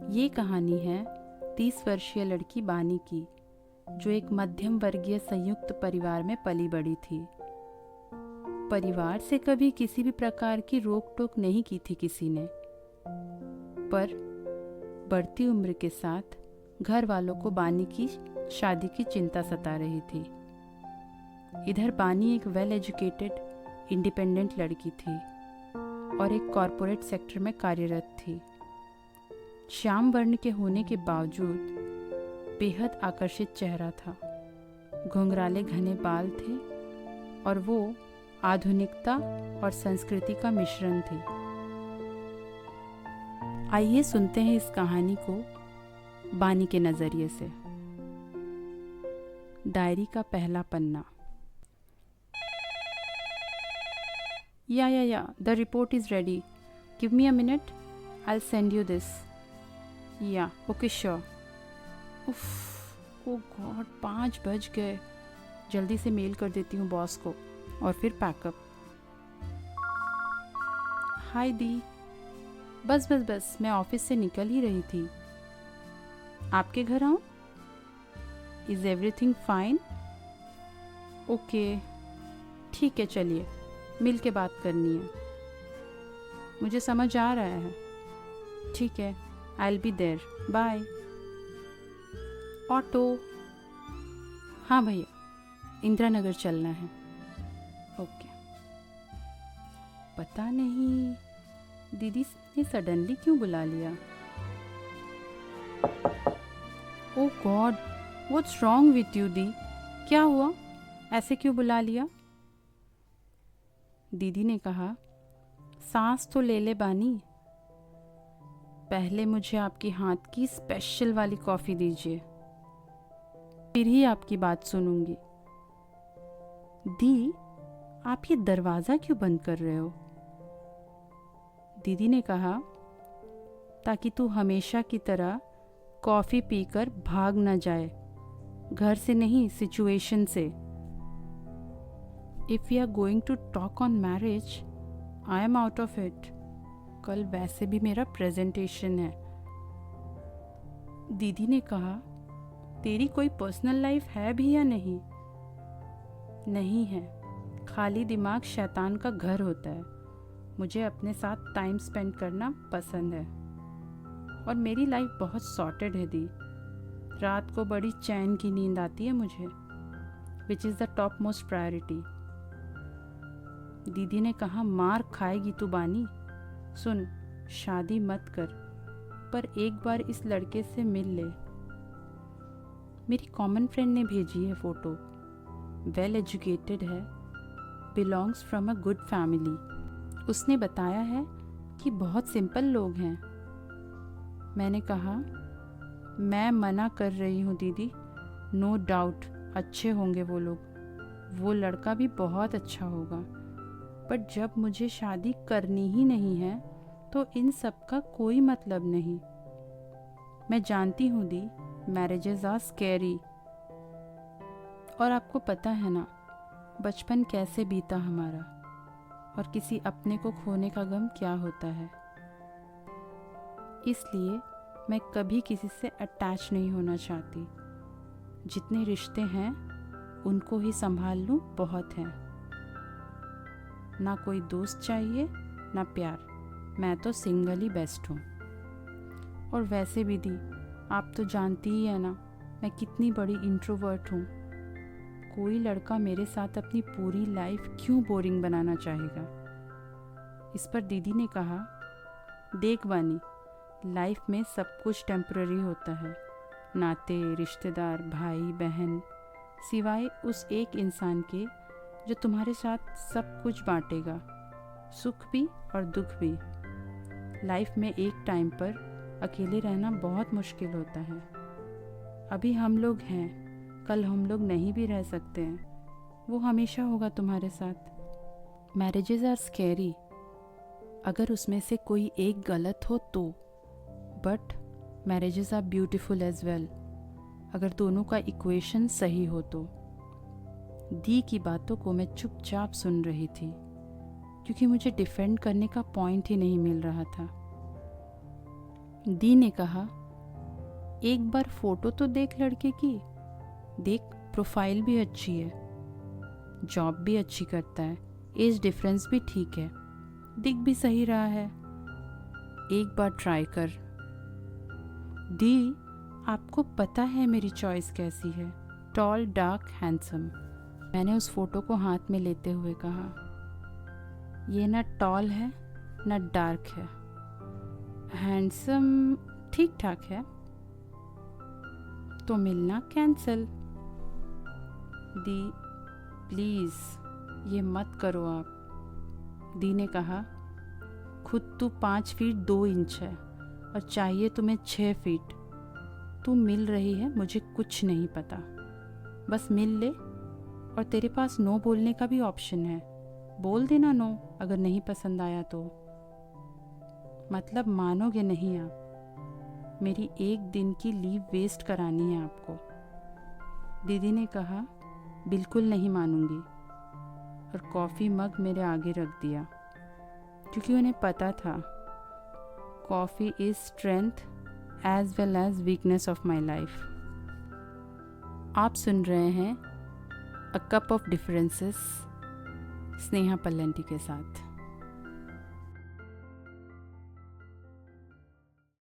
ये कहानी है 30 वर्षीय लड़की बानी की, जो एक मध्यम वर्गीय संयुक्त परिवार में पली बड़ी थी। परिवार से कभी किसी भी प्रकार की रोक टोक नहीं की थी किसी ने, पर बढ़ती उम्र के साथ घर वालों को बानी की शादी की चिंता सता रही थी। इधर बानी एक वेल एजुकेटेड इंडिपेंडेंट लड़की थी और एक कॉरपोरेट सेक्टर में कार्यरत थी। श्याम वर्ण के होने के बावजूद बेहद आकर्षित चेहरा था, घुंघराले घने बाल थे और वो आधुनिकता और संस्कृति का मिश्रण थे। आइए सुनते हैं इस कहानी को बानी के नजरिए से। डायरी का पहला पन्ना। या the report is ready, give me a minute, I will send you this. या ओके श्योर। उफ, ओ गॉड, 5 बज गए। जल्दी से मेल कर देती हूँ बॉस को और फिर पैकअप। हाय दी, बस मैं ऑफिस से निकल ही रही थी। आपके घर आऊँ? Is everything fine? ओके ठीक है, चलिए मिल के बात करनी है। मुझे समझ आ रहा है। ठीक है, I will be there, bye. Auto? हाँ भैया, इंदिरा नगर चलना है। ओके। पता नहीं दीदी ने सडनली क्यों बुला लिया। Oh God, what's wrong with you दी? क्या हुआ, ऐसे क्यों बुला लिया? दीदी ने कहा, सांस तो ले ले बानी, पहले मुझे आपके हाथ की स्पेशल वाली कॉफ़ी दीजिए, फिर ही आपकी बात सुनूंगी। दी, आप ये दरवाज़ा क्यों बंद कर रहे हो? दीदी ने कहा, ताकि तू हमेशा की तरह कॉफ़ी पीकर भाग न जाए, घर से नहीं सिचुएशन से। If you are going to talk on marriage, I am out of it. कल वैसे भी मेरा प्रेजेंटेशन है। दीदी ने कहा, तेरी कोई पर्सनल लाइफ है भी या नहीं? नहीं है, खाली दिमाग शैतान का घर होता है। मुझे अपने साथ टाइम स्पेंड करना पसंद है और मेरी लाइफ बहुत सॉर्टेड है दी। रात को बड़ी चैन की नींद आती है मुझे, which is the top most priority. दीदी ने कहा, मार खाएगी तू बानी। सुन, शादी मत कर, पर एक बार इस लड़के से मिल ले। मेरी कॉमन फ्रेंड ने भेजी है फ़ोटो। वेल एजुकेटेड है, belongs from a good family. उसने बताया है कि बहुत सिंपल लोग हैं। मैंने कहा, मैं मना कर रही हूँ दीदी, नो डाउट अच्छे होंगे वो लोग, वो लड़का भी बहुत अच्छा होगा, बट जब मुझे शादी करनी ही नहीं है तो इन सब का कोई मतलब नहीं। मैं जानती हूँ दी, मैरिजेस आर स्कैरी, और आपको पता है ना बचपन कैसे बीता हमारा, और किसी अपने को खोने का गम क्या होता है। इसलिए मैं कभी किसी से अटैच नहीं होना चाहती। जितने रिश्ते हैं उनको ही संभाल लूँ बहुत है। ना कोई दोस्त चाहिए ना प्यार, मैं तो सिंगल ही बेस्ट हूँ। और वैसे भी दी, आप तो जानती ही है ना मैं कितनी बड़ी इंट्रोवर्ट हूँ। कोई लड़का मेरे साथ अपनी पूरी लाइफ क्यों बोरिंग बनाना चाहेगा? इस पर दीदी ने कहा, देख बानी, लाइफ में सब कुछ टेम्पररी होता है, नाते, रिश्तेदार, भाई बहन, सिवाय उस एक इंसान के जो तुम्हारे साथ सब कुछ बांटेगा, सुख भी और दुख भी। लाइफ में एक टाइम पर अकेले रहना बहुत मुश्किल होता है। अभी हम लोग हैं, कल हम लोग नहीं भी रह सकते हैं। वो हमेशा होगा तुम्हारे साथ। मैरिजेस आर स्कैरी अगर उसमें से कोई एक गलत हो तो, but marriages are beautiful as well अगर दोनों का इक्वेशन सही हो तो। दी की बातों को मैं चुपचाप सुन रही थी, क्योंकि मुझे डिफेंड करने का पॉइंट ही नहीं मिल रहा था। दी ने कहा, एक बार फोटो तो देख लड़के की। देख, प्रोफाइल भी अच्छी है, जॉब भी अच्छी करता है, एज डिफरेंस भी ठीक है, दिख भी सही रहा है। एक बार ट्राई कर। दी, आपको पता है मेरी चॉइस कैसी है, टॉल, डार्क, हैंडसम। मैंने उस फोटो को हाथ में लेते हुए कहा, ये ना टॉल है ना डार्क है, हैंडसम ठीक ठाक है, तो मिलना कैंसिल। दी, प्लीज़ ये मत करो आप। दी ने कहा, खुद तू 5 फीट 2 इंच है और चाहिए तुम्हें 6 फीट। तू मिल रही है, मुझे कुछ नहीं पता, बस मिल ले। और तेरे पास नो बोलने का भी ऑप्शन है, बोल देना नो अगर नहीं पसंद आया तो। मतलब मानोगे नहीं आप, मेरी 1 दिन की लीव वेस्ट करानी है आपको। दीदी ने कहा, बिल्कुल नहीं मानूंगी, और कॉफ़ी मग मेरे आगे रख दिया, क्योंकि उन्हें पता था coffee is strength as well as weakness of my life. आप सुन रहे हैं a cup of differences Sneha Pallanti के साथ।